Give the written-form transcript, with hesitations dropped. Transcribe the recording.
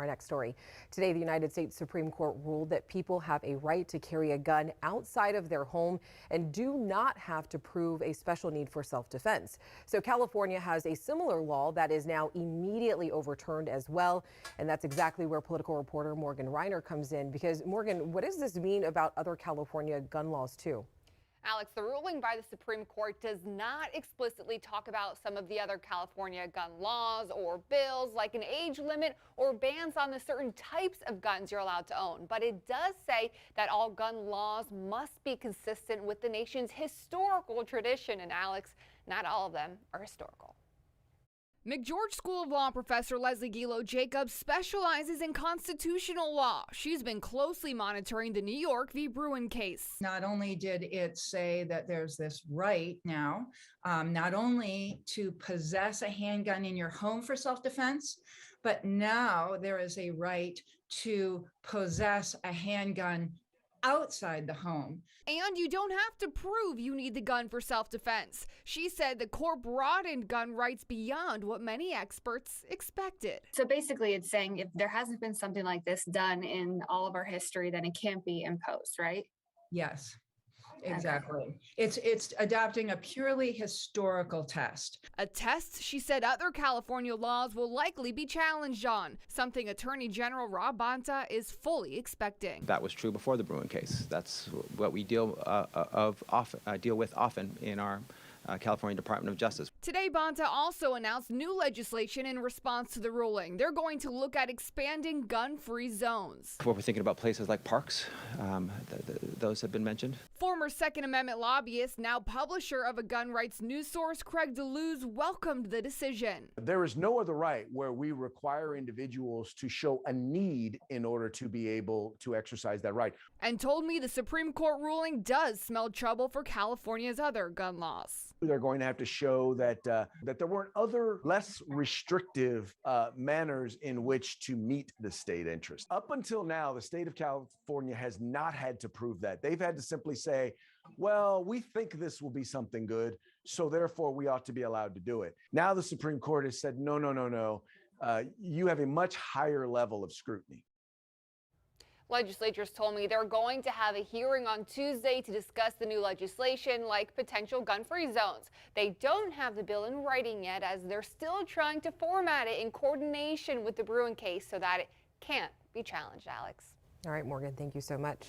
Our next story. Today, the United States Supreme Court ruled that people have a right to carry a gun outside of their home and do not have to prove a special need for self-defense. So California has a similar law that is now immediately overturned as well. And that's exactly where political reporter Morgan Reiner comes in. Because Morgan, what does this mean about other California gun laws too? Alex, the ruling by the Supreme Court does not explicitly talk about some of the other California gun laws or bills, like an age limit or bans on the certain types of guns you're allowed to own. But it does say that all gun laws must be consistent with the nation's historical tradition. And Alex, not all of them are historical. McGeorge School of Law professor Leslie Gilo Jacobs specializes in constitutional law. She's been closely monitoring the New York v. Bruen case. Not only did it say that there's this right now, not only to possess a handgun in your home for self-defense, but now there is a right to possess a handgun outside the home. And you don't have to prove you need the gun for self-defense. She said the court broadened gun rights beyond what many experts expected. So basically it's saying if there hasn't been something like this done in all of our history, then it can't be imposed, right? Yes, exactly. It's adopting a purely historical test. A test she said other California laws will likely be challenged on, something Attorney General Rob Bonta is fully expecting. That was true before the Bruen case. That's what we deal with often in our California Department of Justice. Today, Bonta also announced new legislation in response to the ruling. They're going to look at expanding gun-free zones. What we're thinking about places like parks, those have been mentioned. Former Second Amendment lobbyist, now publisher of a gun rights news source, Craig DeLuz, welcomed the decision. There is no other right where we require individuals to show a need in order to be able to exercise that right. And told me the Supreme Court ruling does smell trouble for California's other gun laws. They're going to have to show that there weren't other less restrictive manners in which to meet the state interest. Up until now, the state of California has not had to prove that. They've had to simply say, well, we think this will be something good, so therefore we ought to be allowed to do it. Now the Supreme Court has said, no, no, no, no. You have a much higher level of scrutiny. Legislators told me they're going to have a hearing on Tuesday to discuss the new legislation, like potential gun-free zones. They don't have the bill in writing yet, as they're still trying to format it in coordination with the Bruen case so that it can't be challenged, Alex. All right, Morgan, thank you so much.